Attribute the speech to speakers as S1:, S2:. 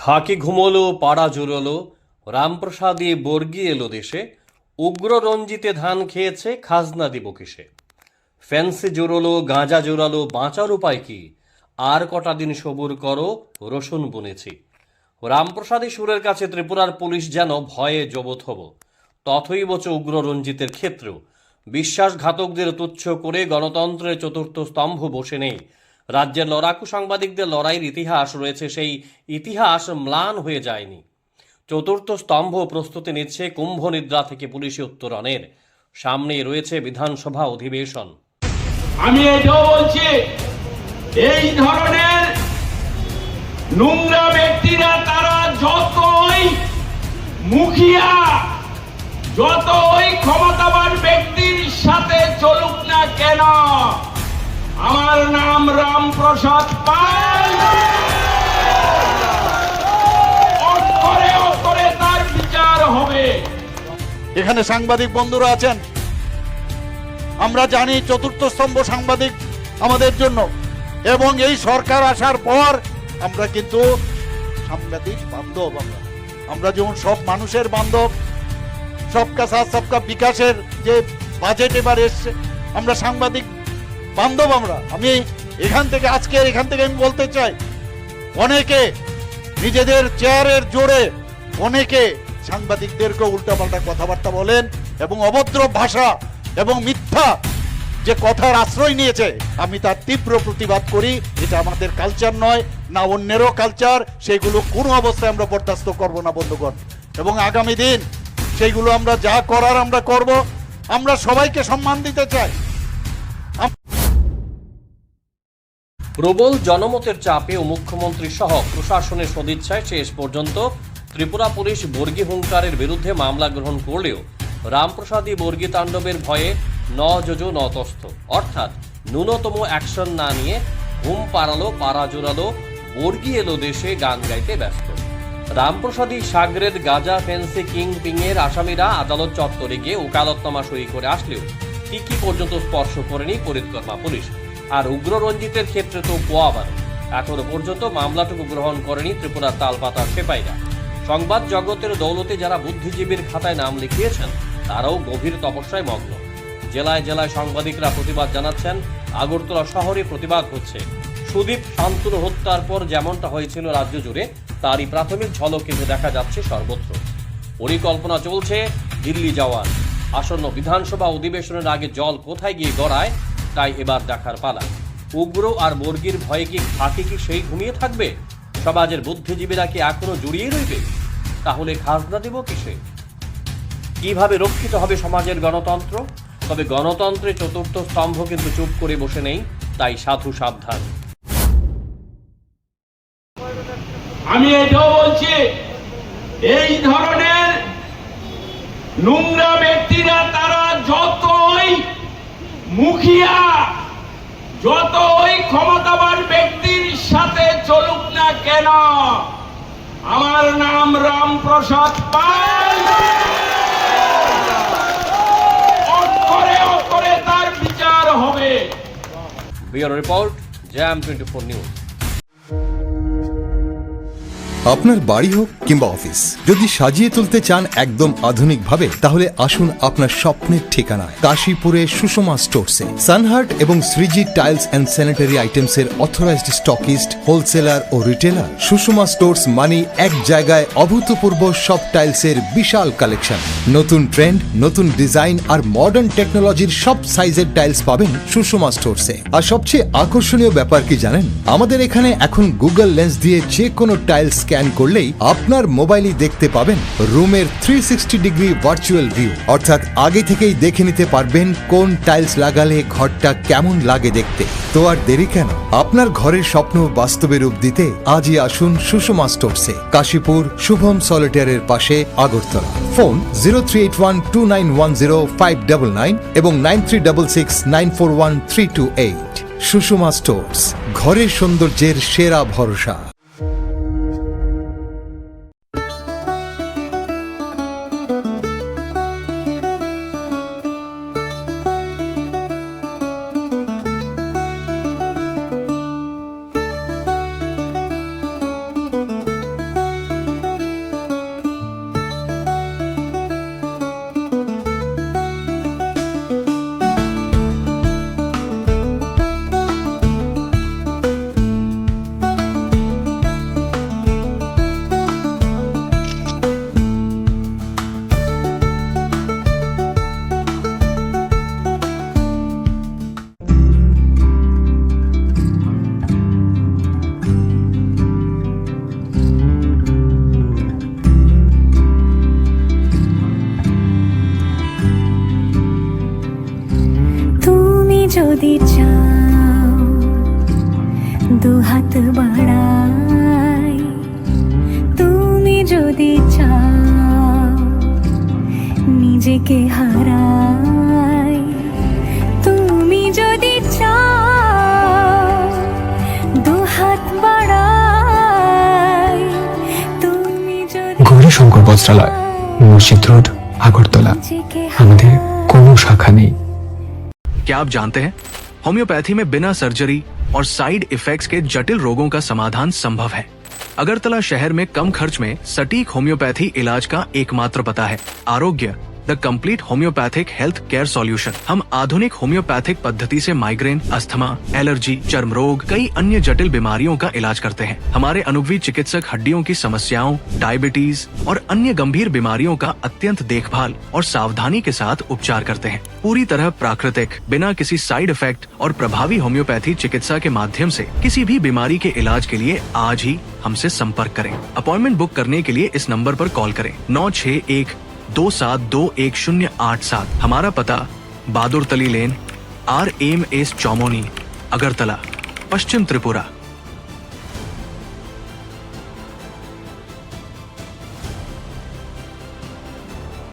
S1: খাকি ঘুমোলো পাড়া জুড়োলো, রামপ্রসাদী বর্গী এলো দেশে, উগ্র রঞ্জিতে ধান খেয়েছে, খাজনা দিব কিসে। ফ্যান্সি জুড়োলো গাঁজা জোরালো, বাঁচার উপায় কি, আর কটা দিন সবুর করো, রসুন বুনেছি। রামপ্রসাদী সুরের কাছে ত্রিপুরার পুলিশ যেন ভয়ে জবথব। তথৈবচ উগ্র রঞ্জিতের ক্ষেত্রেও বিশ্বাসঘাতকদের তুচ্ছ করে গণতন্ত্রের চতুর্থ স্তম্ভ বসে নেই। রাজ্যের লড়াকু সাংবাদিকদের লড়াইয়ের ইতিহাস রয়েছে, সেই ইতিহাস ম্লান হয়ে যায়নি। চতুর্থ স্তম্ভ প্রস্তুতি নিচ্ছে কুম্ভ নিদ্রা থেকে পুলিশি উত্তরণের। সামনেই রয়েছে বিধানসভা অধিবেশন।
S2: আমি এটাও বলছি, এই ধরনের নোংরা ব্যক্তিরা তারা যতই মুখিয়া, যতই ক্ষমতাবান ব্যক্তির সাথে চলুক না কেন, আমার নাম রামপ্রসাদ পাল, অক্ষরে অক্ষরে তার বিচার হবে।
S3: এখানে সাংবাদিক বন্ধুরা আছেন, আমরা জানি চতুর্থ স্তম্ভ সাংবাদিক আমাদের জন্য, এবং এই সরকার আসার পর আমরা কিন্তু সাংবাদিক বান্ধব। আমরা যেমন সব মানুষের বান্ধব, সবকা সাথ সবকা বিকাশের যে বাজেট এবার এসছে, আমরা সাংবাদিক বান্ধব। আমি এখান থেকে আমি বলতে চাই, অনেকে নিজেদের চেয়ারের জোরে অনেকে সাংবাদিকদেরকে উল্টাপাল্টা কথাবার্তা বলেন এবং অভদ্র ভাষা এবং মিথ্যা যে কথার আশ্রয় নিয়েছে, আমি তার তীব্র প্রতিবাদ করি। এটা আমাদের কালচার নয়, না অন্যেরও কালচার। সেইগুলো কোনো অবস্থায় আমরা বরদাস্ত করব না বন্ধুগণ, এবং আগামী দিন সেইগুলো আমরা যা করার আমরা করব। আমরা সবাইকে সম্মান দিতে চাই।
S1: প্রবল জনমতের চাপে ও মুখ্যমন্ত্রী সহ প্রশাসনের সদিচ্ছায় শেষ পর্যন্ত ত্রিপুরা পুলিশ বর্গী হুঙ্কারের বিরুদ্ধে মামলা গ্রহণ করলেও রামপ্রসাদী বর্গী তাণ্ডবের ভয়ে ন যোজো ন তস্থ, অর্থাৎ ন্যূনতম অ্যাকশন না নিয়ে ঘুম পাড়ালো পাড়া জোরালো, বর্গী এলো দেশে গান গাইতে ব্যস্ত। রামপ্রসাদী সাগরের গাজা ফেন্সি কিং পিংয়ের আসামিরা আদালত চত্বরে গিয়ে ওকালতনামা সই করে আসলেও টিকি পর্যন্ত স্পর্শ করেনি পরিকর্মা পুলিশ। আর উগ্র রঞ্জিতের ক্ষেত্রে তো পোয়াবার এখনো পর্যন্ত মামলাটুকু গ্রহণ করেনি ত্রিপুরার তালপাতার সেপাইরা। সংবাদ জগতের দৌলতে যারা বুদ্ধিজীবীর খাতায় নাম লিখিয়েছেন, তারাও গভীর তপস্যায় মগ্ন। জেলায় জেলায় সাংবাদিকরা প্রতিবাদ জানাচ্ছেন, আগরতলা শহরে প্রতিবাদ হচ্ছে। সুদীপ শান্তনু হত্যার পর যেমনটা হয়েছিল রাজ্য জুড়ে, তারই প্রাথমিক ঝলক কিন্তু দেখা যাচ্ছে সর্বত্র। পরিকল্পনা চলছে দিল্লি যাওয়ার। আসন্ন বিধানসভা অধিবেশনের আগে জল কোথায় গিয়ে গড়ায়, তাই এবার দেখার পালা। উগ্র আর বর্গীর ভয়ে কি খাকি কি সেই ঘুমিয়ে থাকবে? সমাজের বুদ্ধিজীবীরা কি এখনো জড়িয়ে রইবে? তাহলে খাজনা দেব কিসে? কিভাবে রক্ষিত হবে সমাজের গণতন্ত্র? তবে গণতন্ত্রের চতুর্থ স্তম্ভ কিন্তু চুপ করে বসে নেই, তাই সাধু সাবধান।
S2: আমি এটাও বলছি, এই ধরনের নোংরা ব্যক্তিরা তারা যতই মুখিয়া, যতই ক্ষমতাবান ব্যক্তির সাথে চলুক না কেন, আমার নাম রামপ্রসাদ পাল, অক্ষরে অক্ষরে তার বিচার হবে।
S1: Bureau report, jam 24 news.
S4: আপনার বাড়ি হোক কিংবা অফিস, যদি সাজিয়ে তুলতে চান একদম আধুনিক ভাবে, তাহলে আসুন আপনার স্বপ্নের ঠিকানায় কাশীপুরে সুষমা স্টোরসে। সানহার্ট এবং Shreeji tiles and sanitary items এর অথরাইজড স্টকিস্ট, হোলসেলার ও রিটেলার। সুষমা স্টোরস মানি এক জায়গায় অভূতপূর্ব সব টাইলসের বিশাল কালেকশন। নতুন ট্রেন্ড, নতুন ডিজাইন আর মডার্ন টেকনোলজির সব সাইজের টাইলস পাবেন সুষমা স্টোরসে। আর সবচেয়ে আকর্ষণীয় ব্যাপার কি জানেন? আমাদের এখানে এখন গুগল লেন্স দিয়ে যে কোনো টাইলস স্ক্যান করলেই আপনার মোবাইলেই দেখতে পাবেন রুমের 360 ডিগ্রি ভার্চুয়াল ভিউ, অর্থাৎ আগে থেকেই দেখে নিতে পারবেন কোন টাইলস লাগালে ঘরটা কেমন লাগে দেখতে। তো আর দেরি কেন? আপনার ঘরের স্বপ্ন বাস্তবে রূপ দিতে আজই আসুন সুষমা স্টোরসে, কাশীপুর শুভম সলিটারের পাশে, আগরতলা। ফোন 0381291059 এবং 9366941328। সুষমা স্টোরস, ঘরের সৌন্দর্যের সেরা ভরসা।
S5: যদি চাও দুহাত বাড়াই, তুমি যদি চাও নিজেকে হারাই, তুমি যদি চাও দুহাত বাড়াই, তুমি যদি
S6: গৌরীশঙ্কর বস্ত্রালয়, মসজিদ রোড, আগরতলা। আমাদের কোনো শাখা নেই।
S7: क्या आप जानते हैं होम्योपैथी में बिना सर्जरी और साइड इफेक्ट्स के जटिल रोगों का समाधान संभव है। अगरतला शहर में कम खर्च में सटीक होम्योपैथी इलाज का एकमात्र पता है आरोग्य the complete homeopathic health care solution. हम आधुनिक होम्योपैथिक पद्धति से माइग्रेन, अस्थमा, एलर्जी, चर्म रोग, कई अन्य जटिल बीमारियों का इलाज करते हैं। हमारे अनुभवी चिकित्सक हड्डियों की समस्याओं, डायबिटीज और अन्य गंभीर बीमारियों का अत्यंत देखभाल और सावधानी के साथ उपचार करते हैं। पूरी तरह प्राकृतिक, बिना किसी साइड इफेक्ट और प्रभावी होम्योपैथी चिकित्सा के माध्यम से किसी भी बीमारी के इलाज के लिए आज ही हमसे संपर्क करें। अपॉइंटमेंट बुक करने के लिए इस नंबर पर कॉल करें 9612721087। हमारा पता बहादुर तली लेन, RMS चौमोनी, अगरतला, पश्चिम त्रिपुरा।